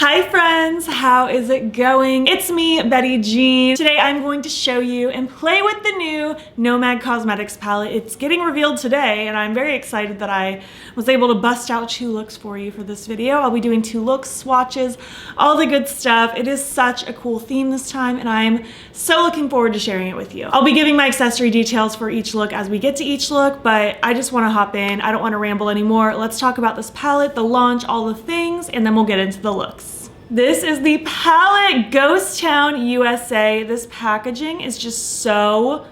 Hi friends, how is it going? It's me, Betty Jean. Today I'm going to show you and play with the new Nomad Cosmetics palette. It's getting revealed today and I'm very excited that I was able to bust out 2 looks for you for this video. I'll be doing 2 looks, swatches, all the good stuff. It is such a cool theme this time and I'm so looking forward to sharing it with you. I'll be giving my accessory details for each look as we get to each look, but I just want to hop in. I don't want to ramble anymore. Let's talk about this palette, the launch, all the things, and then we'll get into the looks. This is the palette Ghost Town USA. This packaging is just so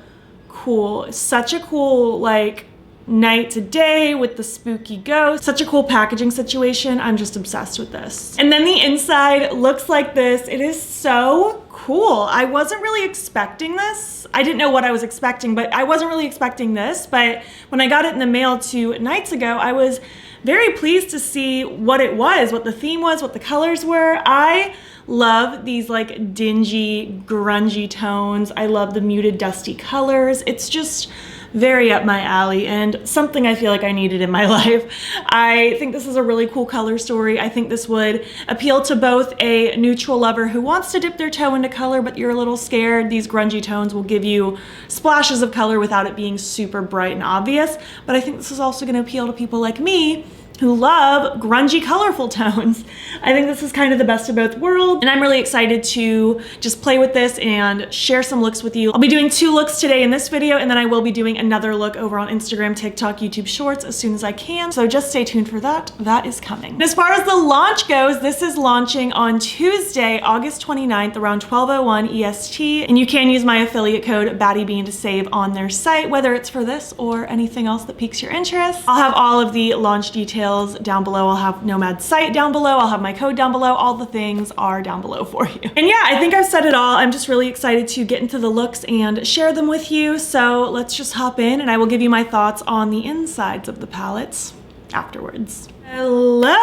cool. It's such a cool like night to day with the spooky ghost. Such a cool packaging situation. I'm just obsessed with this. And then the inside looks like this. It is so cool. I wasn't really expecting this. I didn't know what I was expecting, but I wasn't really expecting this. But when I got it in the mail 2 nights ago, I was very pleased to see what it was, what the theme was, what the colors were. I love these like dingy, grungy tones. I love the muted, dusty colors. It's just very up my alley and something I feel like I needed in my life. I think this is a really cool color story. I think this would appeal to both a neutral lover who wants to dip their toe into color but you're a little scared. These grungy tones will give you splashes of color without it being super bright and obvious. But I think this is also going to appeal to people like me who love grungy, colorful tones. I think this is kind of the best of both worlds, and I'm really excited to just play with this and share some looks with you. I'll be doing 2 looks today in this video, and then I will be doing another look over on Instagram, TikTok, YouTube Shorts as soon as I can, so just stay tuned for that. That is coming. As far as the launch goes, this is launching on Tuesday, August 29th, around 12:01 EST, and you can use my affiliate code battybean to save on their site, whether it's for this or anything else that piques your interest. I'll have all of the launch details down below. I'll have Nomad's site down below. I'll have my code down below. All the things are down below for you. And yeah, I think I've said it all. I'm just really excited to get into the looks and share them with you. So let's just hop in and I will give you my thoughts on the insides of the palettes afterwards. Hello!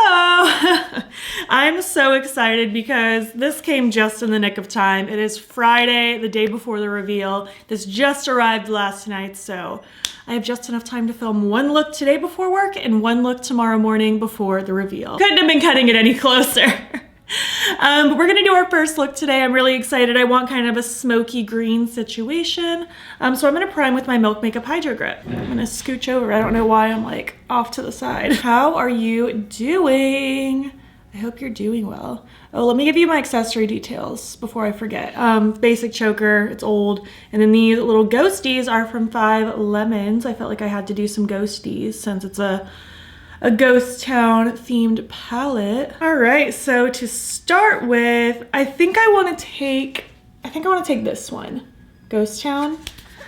I'm so excited because this came just in the nick of time. It is Friday, the day before the reveal. This just arrived last night, so I have just enough time to film 1 look today before work and 1 look tomorrow morning before the reveal. Couldn't have been cutting it any closer. But we're gonna do our first look today. I'm really excited. I want kind of a smoky green situation. So I'm gonna prime with my Milk Makeup Hydro Grip. I'm gonna scooch over. I don't know why I'm like off to the side. How are you doing? I hope you're doing well. Oh, let me give you my accessory details before I forget. Basic choker, it's old. And then these little ghosties are from 5 Lemons. I felt like I had to do some ghosties since it's a Ghost Town themed palette. All right, so to start with, I think I want to take this one, Ghost Town.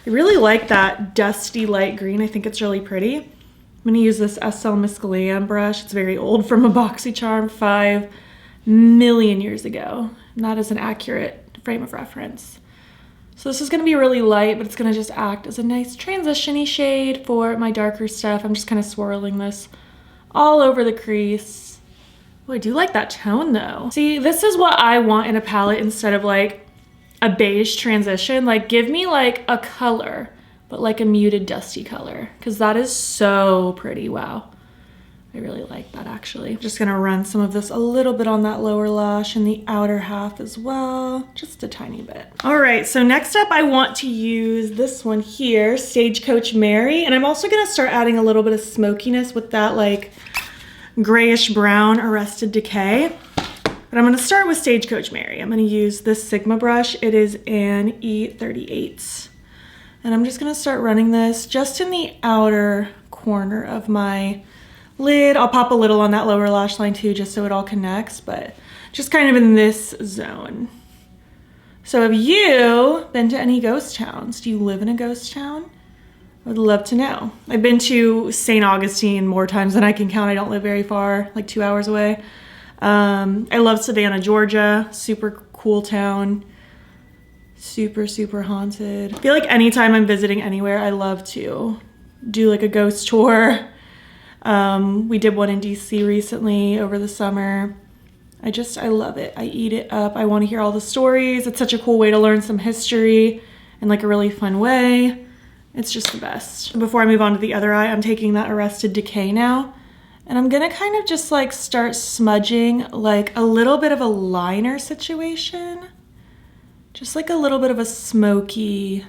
I really like that dusty light green. I think it's really pretty. I'm gonna use this SL Miss Glam brush. It's very old, from a BoxyCharm 5 million years ago. And that is an accurate frame of reference. So this is gonna be really light, but it's gonna just act as a nice transition-y shade for my darker stuff. I'm just kind of swirling this all over the crease. Oh, I do like that tone though. See, this is what I want in a palette instead of like a beige transition. Like give me like a color, but like a muted dusty color, because that is so pretty. Wow. I really like that actually. I'm just gonna run some of this a little bit on that lower lash and the outer half as well, just a tiny bit. All right, so next up I want to use this one here, Stagecoach Mary, and I'm also gonna start adding a little bit of smokiness with that like grayish brown Arrested Decay. But I'm gonna start with Stagecoach Mary. I'm gonna use this Sigma brush. It is an E38. And I'm just gonna start running this just in the outer corner of my lid. I'll pop a little on that lower lash line too, just so it all connects, but just kind of in this zone. So have you been to any ghost towns? Do you live in a ghost town? I would love to know. I've been to St. Augustine more times than I can count. I don't live very far, like 2 hours away. I love Savannah, Georgia. Super cool town. Super, super haunted. I feel like anytime I'm visiting anywhere, I love to do like a ghost tour. We did one in DC recently over the summer. I love it. I eat it up. I want to hear all the stories. It's such a cool way to learn some history in like a really fun way. It's just the best. Before I move on to the other eye, I'm taking that Arrested Decay now, And I'm gonna kind of just like start smudging like a little bit of a liner situation. Just like a little bit of a smoky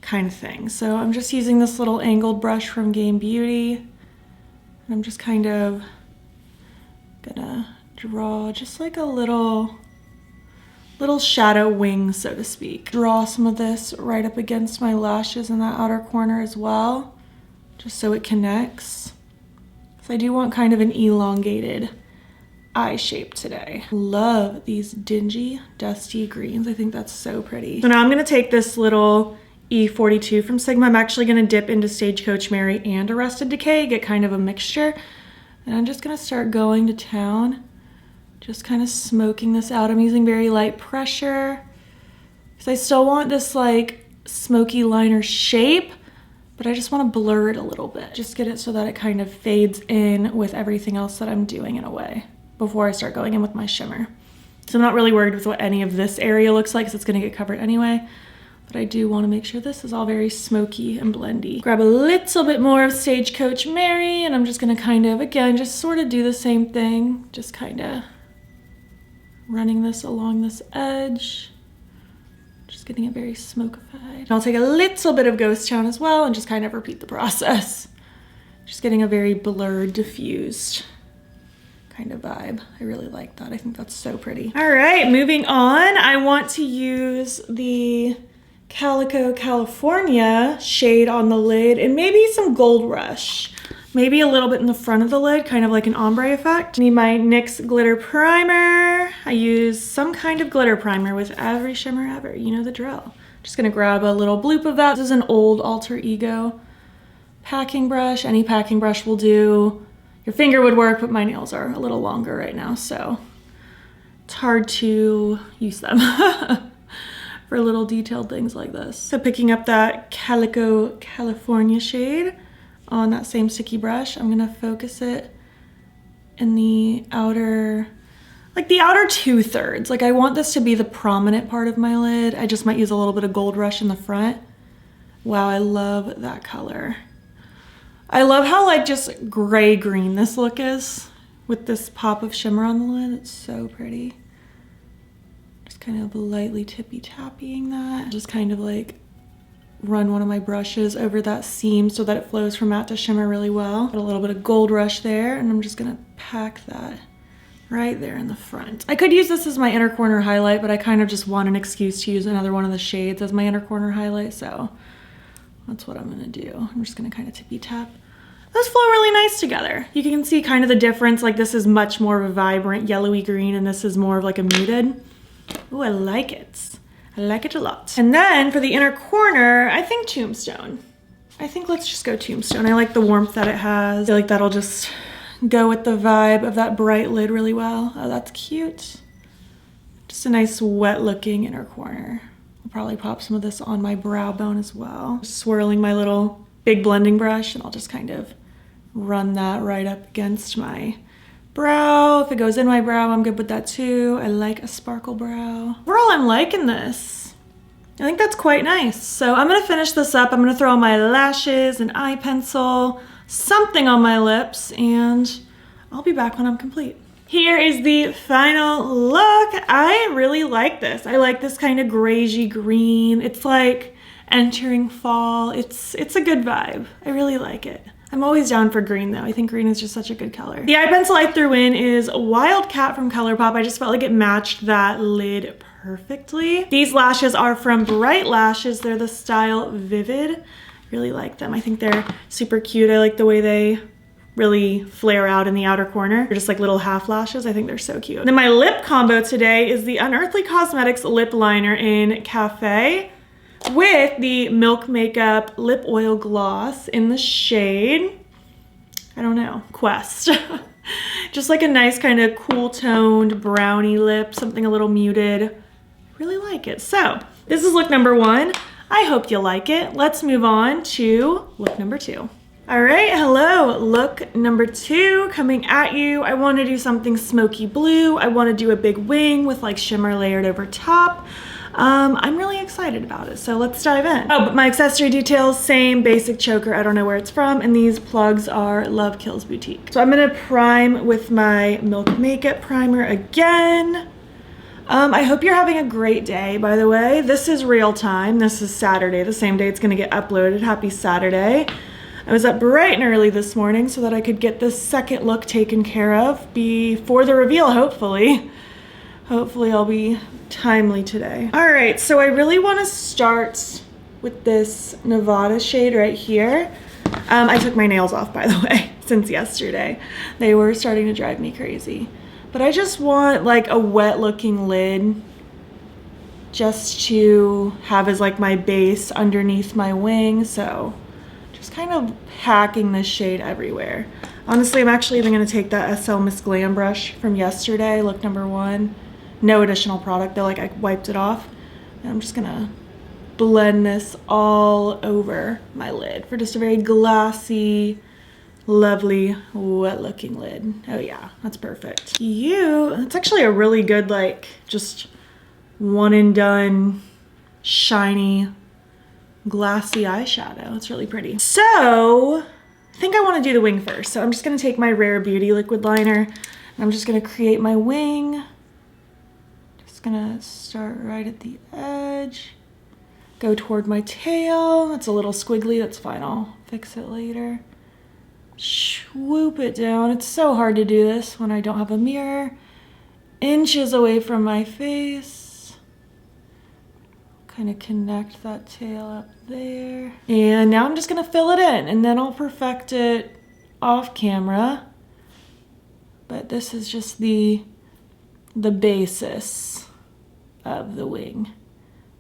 kind of thing. So I'm just using this little angled brush from Game Beauty. And I'm just kind of gonna draw just like a little shadow wing, so to speak. Draw some of this right up against my lashes in that outer corner as well, just so it connects. So I do want kind of an elongated eye shape today. Love these dingy, dusty greens. I think that's so pretty. So now I'm gonna take this little E42 from Sigma. I'm actually gonna dip into Stagecoach Mary and Arrested Decay, get kind of a mixture. And I'm just gonna start going to town, just kind of smoking this out. I'm using very light pressure because I still want this like smoky liner shape, but I just want to blur it a little bit. Just get it so that it kind of fades in with everything else that I'm doing in a way before I start going in with my shimmer. So I'm not really worried with what any of this area looks like because it's going to get covered anyway. But I do want to make sure this is all very smoky and blendy. Grab a little bit more of Stagecoach Mary, and I'm just going to kind of, again, just sort of do the same thing. Just kind of running this along this edge. Just getting it very smokified. And I'll take a little bit of Ghost Town as well and just kind of repeat the process. Just getting a very blurred, diffused kind of vibe. I really like that. I think that's so pretty. All right, moving on. I want to use the Calico California shade on the lid and maybe some Gold Rush. Maybe a little bit in the front of the lid, kind of like an ombre effect. I need my NYX glitter primer. I use some kind of glitter primer with every shimmer ever. You know the drill. Just gonna grab a little bloop of that. This is an old Alter Ego packing brush. Any packing brush will do. Your finger would work, but my nails are a little longer right now, so it's hard to use them for little detailed things like this. So picking up that Calico California shade on that same sticky brush, I'm gonna focus it in the outer, like the outer 2/3. Like I want this to be the prominent part of my lid. I just might use a little bit of Gold Rush in the front. Wow, I love that color. I love how like just gray green this look is with this pop of shimmer on the lid. It's so pretty. Just kind of lightly tippy tapping that. Just kind of like run one of my brushes over that seam so that it flows from matte to shimmer really well. Got a little bit of Gold Rush there, and I'm just gonna pack that right there in the front. I could use this as my inner corner highlight, but I kind of just want an excuse to use another one of the shades as my inner corner highlight, so that's what I'm gonna do. I'm just gonna kind of tippy tap. Those flow really nice together. You can see kind of the difference, like this is much more of a vibrant yellowy green and this is more of like a muted. Ooh, I like it. I like it a lot. And then for the inner corner, I think Tombstone. I think let's just go Tombstone. I like the warmth that it has. I feel like that'll just go with the vibe of that bright lid really well. Oh, that's cute. Just a nice wet looking inner corner. I'll probably pop some of this on my brow bone as well. Just swirling my little big blending brush, and I'll just kind of run that right up against my brow. If it goes in my brow, I'm good with that too. I like a sparkle brow. Overall, I'm liking this. I think that's quite nice. So I'm gonna finish this up. I'm gonna throw on my lashes, an eye pencil, something on my lips, and I'll be back when I'm complete. Here is the final look. I really like this. I like this kind of grayy green. It's like entering fall. It's a good vibe. I really like it. I'm always down for green though. I think green is just such a good color. The eye pencil I threw in is Wildcat from ColourPop. I just felt like it matched that lid perfectly. These lashes are from Bright Lashes. They're the style Vivid. Really like them. I think they're super cute. I like the way they really flare out in the outer corner. They're just like little half lashes. I think they're so cute. Then my lip combo today is the Unearthly Cosmetics lip liner in Cafe with the Milk Makeup lip oil gloss in the shade, I don't know, Quest. Just like a nice kind of cool toned brownie lip, something a little muted. Really like it. So this is look number one. I hope you like it. Let's move on to look number two. All right, hello, look number two coming at you. I want to do something smoky blue. I want to do a big wing with like shimmer layered over top. I'm really excited about it, so let's dive in. Oh, but my accessory details, same basic choker. I don't know where it's from, and these plugs are Love Kills Boutique. So I'm gonna prime with my Milk Makeup primer again. I hope you're having a great day, by the way. This is real time. This is Saturday, the same day it's gonna get uploaded. Happy Saturday. I was up bright and early this morning so that I could get this second look taken care of before the reveal, hopefully. Hopefully I'll be timely today. All right, so I really wanna start with this Nevada shade right here. I took my nails off, by the way, since yesterday. They were starting to drive me crazy. But I just want like a wet looking lid just to have as like my base underneath my wing. So just kind of packing this shade everywhere. Honestly, I'm actually even gonna take that SL Miss Glam brush from yesterday, look number 1. No additional product though, like I wiped it off. And I'm just gonna blend this all over my lid for just a very glassy, lovely, wet looking lid. Oh yeah, that's perfect. It's actually a really good, like, just one and done, shiny, glassy eyeshadow. It's really pretty. So, I think I want to do the wing first. So I'm just gonna take my Rare Beauty liquid liner, and I'm just gonna create my wing. Just gonna start right at the edge, go toward my tail. It's a little squiggly, that's fine, I'll fix it later. Swoop it down. It's so hard to do this when I don't have a mirror. Inches away from my face. Kind of connect that tail up there. And now I'm just gonna fill it in, and then I'll perfect it off camera. But this is just the basis of the wing.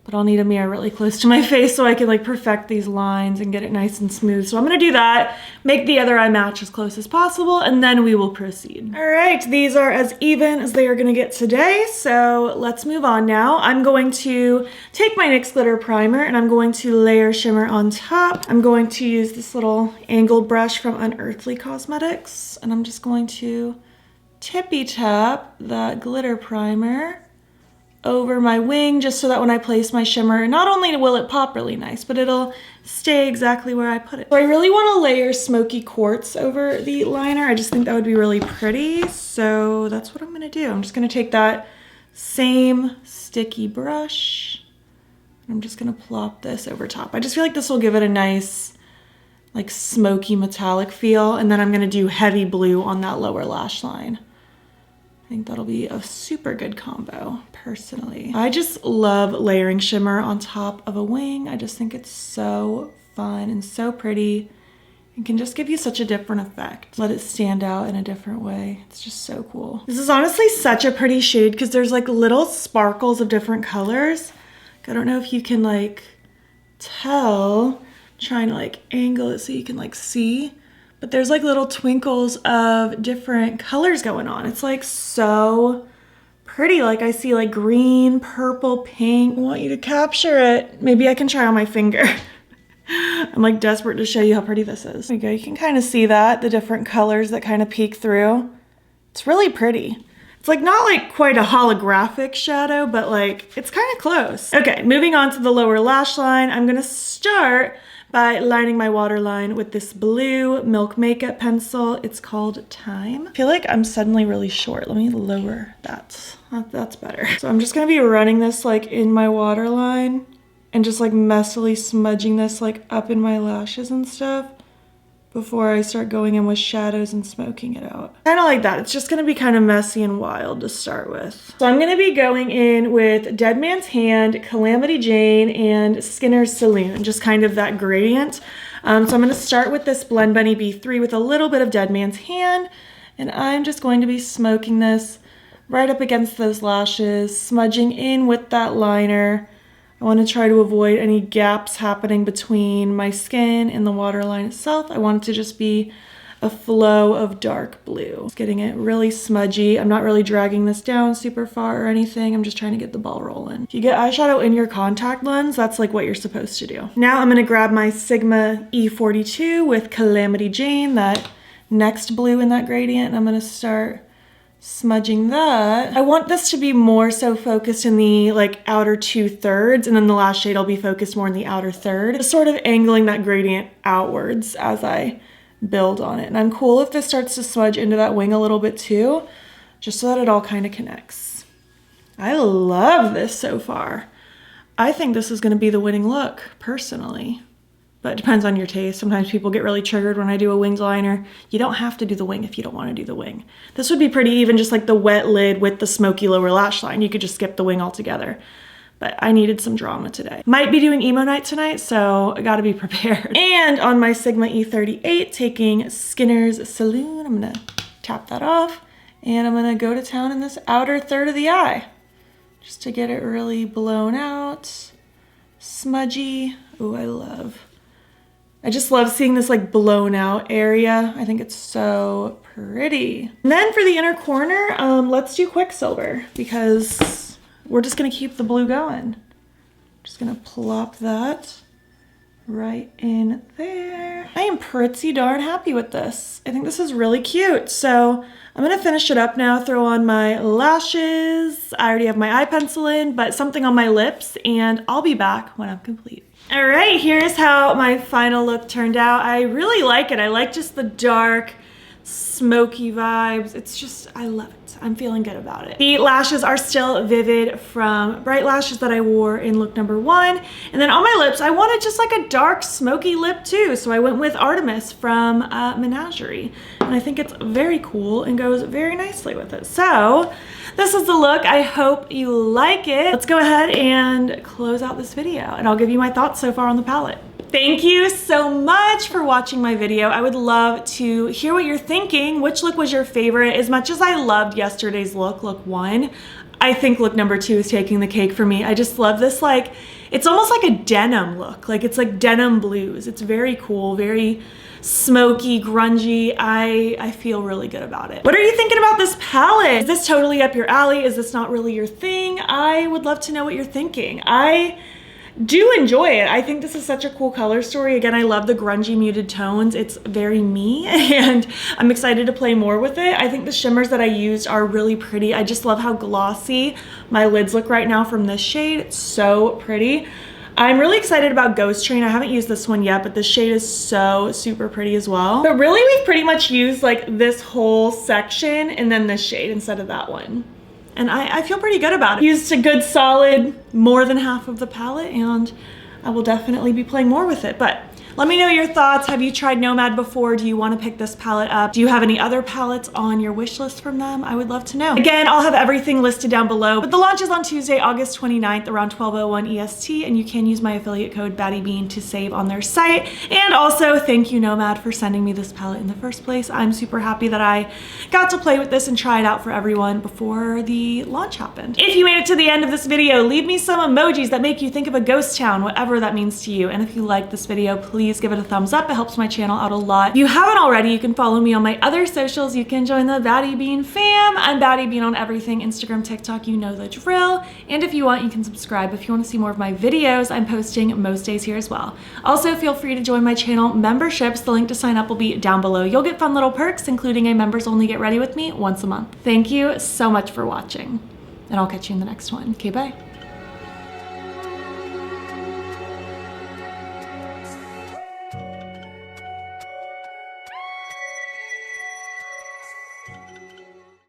But I'll need a mirror really close to my face so I can like perfect these lines and get it nice and smooth. So I'm gonna do that, make the other eye match as close as possible, and then we will proceed. All right, these are as even as they are gonna get today. So let's move on now. I'm going to take my NYX Glitter Primer and I'm going to layer shimmer on top. I'm going to use this little angled brush from Unearthly Cosmetics, and I'm just going to tippy tap that glitter primer over my wing, just so that when I place my shimmer, not only will it pop really nice, but it'll stay exactly where I put it. So I really want to layer Smoky Quartz over the liner. I just think that would be really pretty. So that's what I'm gonna do. I'm just gonna take that same sticky brush. I'm just gonna plop this over top. I just feel like this will give it a nice, like, smoky metallic feel. And then I'm gonna do heavy blue on that lower lash line. I think that'll be a super good combo, personally. I just love layering shimmer on top of a wing. I just think it's so fun and so pretty. It can just give you such a different effect. Let it stand out in a different way. It's just so cool. This is honestly such a pretty shade because there's like little sparkles of different colors. I don't know if you can like tell. I'm trying to like angle it so you can like see. But there's like little twinkles of different colors going on. It's like so pretty. Like I see like green, purple, pink. I want you to capture it. Maybe I can try on my finger. I'm like desperate to show you how pretty this is. There you go. You can kind of see that, the different colors that kind of peek through. It's really pretty. It's like not like quite a holographic shadow, but like it's kind of close. Okay, moving on to the lower lash line. I'm gonna start by lining my waterline with this blue Milk Makeup pencil. It's called Time. I feel like I'm suddenly really short. Let me lower that. That's better. So I'm just gonna be running this like in my waterline and just like messily smudging this like up in my lashes and stuff before I start going in with shadows and smoking it out. Kind of like that. It's just gonna be kind of messy and wild to start with. So I'm gonna be going in with Dead Man's Hand, Calamity Jane, and Skinner's Saloon, just kind of that gradient. So I'm gonna start with this Blend Bunny B3 with a little bit of Dead Man's Hand, and I'm just going to be smoking this right up against those lashes, smudging in with that liner. I want to try to avoid any gaps happening between my skin and the waterline itself. I want it to just be a flow of dark blue. Just getting it really smudgy. I'm not really dragging this down super far or anything. I'm just trying to get the ball rolling. If you get eyeshadow in your contact lens, that's like what you're supposed to do. Now I'm gonna grab my Sigma E42 with Calamity Jane, that next blue in that gradient, and I'm gonna start smudging that. I want this to be more so focused in the like outer 2/3, and then the last shade will be focused more in the outer third. Just sort of angling that gradient outwards as I build on it. And I'm cool if this starts to smudge into that wing a little bit too, just so that it all kind of connects. I love this so far. I think this is gonna be the winning look, personally. But it depends on your taste. Sometimes people get really triggered when I do a winged liner. You don't have to do the wing if you don't want to do the wing. This would be pretty even just like the wet lid with the smoky lower lash line. You could just skip the wing altogether. But I needed some drama today. Might be doing emo night tonight, so I gotta be prepared. And on my Sigma E38, taking Skinner's Saloon, I'm gonna tap that off, and I'm gonna go to town in this outer third of the eye, just to get it really blown out, smudgy. Ooh, I just love seeing this like blown out area. I think it's so pretty. And then for the inner corner, let's do Quicksilver because we're just gonna keep the blue going. Just gonna plop that right in there. I am pretty darn happy with this. I think this is really cute. So I'm gonna finish it up now, throw on my lashes. I already have my eye pencil in, but something on my lips, and I'll be back when I'm complete. All right, here's how my final look turned out. I really like it. I like just the dark, smoky vibes. It's just, I love it. I'm feeling good about it. The lashes are still Vivid from Bright Lashes that I wore in look number 1. And then on my lips, I wanted just like a dark, smoky lip too. So I went with Artemis from Menagerie. And I think it's very cool and goes very nicely with it. So this is the look. I hope you like it. Let's go ahead and close out this video and I'll give you my thoughts so far on the palette. Thank you so much for watching my video. I would love to hear what you're thinking. Which look was your favorite? As much as I loved yesterday's look 1, I think look number 2 is taking the cake for me. I just love this, like, it's almost like a denim look. Like it's like denim blues. It's very cool, very smoky, grungy. I feel really good about it. What are you thinking about this palette? Is this totally up your alley? Is this not really your thing? I would love to know what you're thinking. I do enjoy it. I think this is such a cool color story. Again, I love the grungy muted tones. It's very me and I'm excited to play more with it. I think the shimmers that I used are really pretty. I just love how glossy my lids look right now from this shade. It's so pretty. I'm really excited about Ghost Train. I haven't used this one yet, but this shade is so super pretty as well. But really, we've pretty much used like this whole section and then this shade instead of that one. And I feel pretty good about it. Used a good solid more than half of the palette, and I will definitely be playing more with it. But let me know your thoughts. Have you tried Nomad before? Do you want to pick this palette up? Do you have any other palettes on your wish list from them? I would love to know. Again, I'll have everything listed down below, but the launch is on Tuesday, August 29th around 12:01 EST, and you can use my affiliate code battybean to save on their site. And also thank you Nomad for sending me this palette in the first place. I'm super happy that I got to play with this and try it out for everyone before the launch happened. If you made it to the end of this video, leave me some emojis that make you think of a ghost town, whatever that means to you. And if you like this video, please give it a thumbs up. It helps my channel out a lot. If you haven't already, you can follow me on my other socials. You can join the battybean fam. I'm battybean on everything, Instagram, TikTok, you know the drill. And if you want, you can subscribe. If you want to see more of my videos, I'm posting most days here as well. Also, feel free to join my channel memberships. The link to sign up will be down below. You'll get fun little perks, including a members only get ready with me once a month. Thank you so much for watching, and I'll catch you in the next one. Okay, bye.